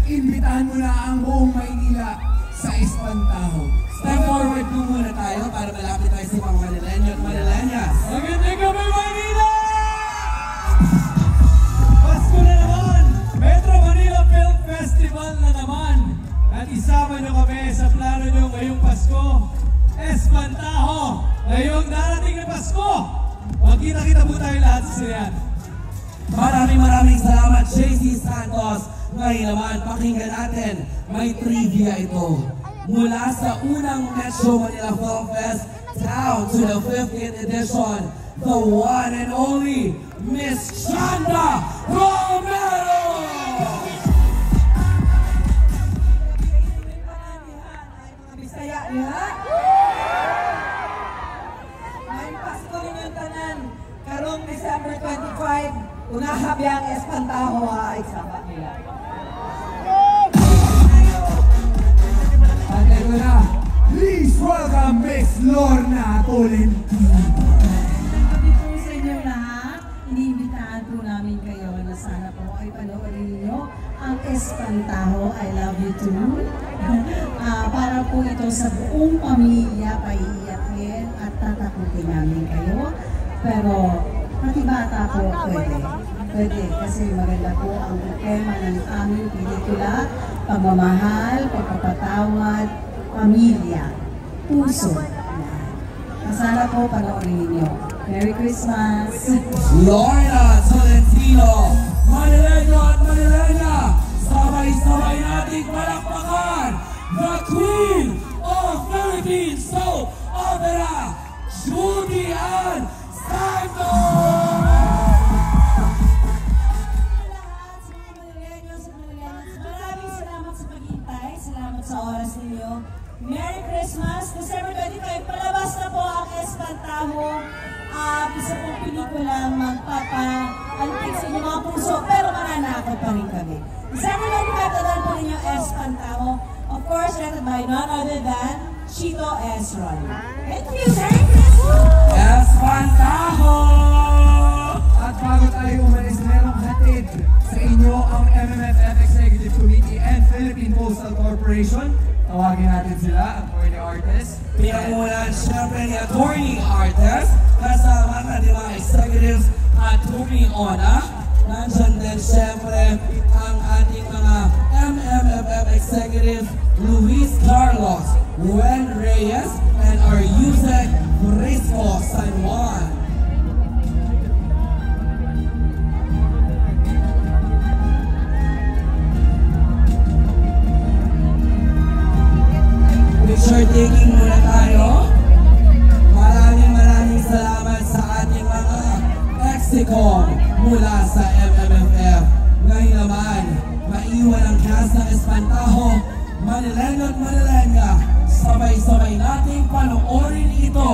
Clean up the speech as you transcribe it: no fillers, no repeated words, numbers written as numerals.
Imbitahan mo na ang buong Maynila sa Espantaho. Step forward po muna tayo para malapit tayo sa mga Manileño at Manileñas. Magandang gabi, Maynila! Pasko na naman! Metro Manila Film Festival na naman! At isama nyo kami sa plano nyo ngayong Pasko. Espantaho! Ngayong darating na Pasko! Magkita-kita po tayo lahat sa sinihan. Maraming salamat, JC Santos. Ngayon naman, pakinggan natin, may trivia ito. Mula sa unang Metro Manila Film Fest down to the 50th edition, the one and only Miss Chanda Romero! Bisaya niya. May Pasko rin yung tanan. Karong December 25, unahabiyang Espantaho ay sabat nila. Ate ko na, please welcome Miss Lorna Tolentino. Gabi po sa inyo lahat. Iniimbitahan po namin kayo na sana po ay panoorin niyo ang Espantaho, I Love You Too. Para po ito sa buong pamilya, paiiyakin at tatakutin namin kayo. Pero pati bata po pwede. Pwede kasi maganda po ang tema ng aming pelikula, pagmamahal, pagpapatawad, pamilya, puso. Sana po panoorin ninyo. Merry Christmas! Lorna Tolentino, Manileño at Manileña, sabay-sabay nating palakpakan, the Queen of Philippine Soap Opera, Judy Ann Santos! Maraming salamat sa paghihintay. Salamat sa oras ninyo. Merry Christmas! December 25, palabas na po ang Espantaho. Isa pong pelikula magpapa-antik sa inyong mga puso, pero mananakot pa rin kami. December 25, tadaan po ninyo Espantaho. Of course, rated by none other than Chito Esron. Thank you! Merry Christmas! Espantaho! At bago tayo umalis, merong hatid sa inyo ang MMFF Executive Committee and Philippine Postal Corporation. Tawagin natin sila, attorney artists. Pinangunan siyempre ni attorney artists, kasama natin mga executives at Ona. Nandyan din siyempre ang ating mga MMFF executives, Luis Carlos, Wen Reyes, and our USEC Risco San Juan. Picture taking muna tayo. Maraming salamat sa ating mga execom mula sa MMFF. Ngayon naman, maiwan ang cast ng Espantaho, Manileño at Manileña. Sabay-sabay nating panoorin ito.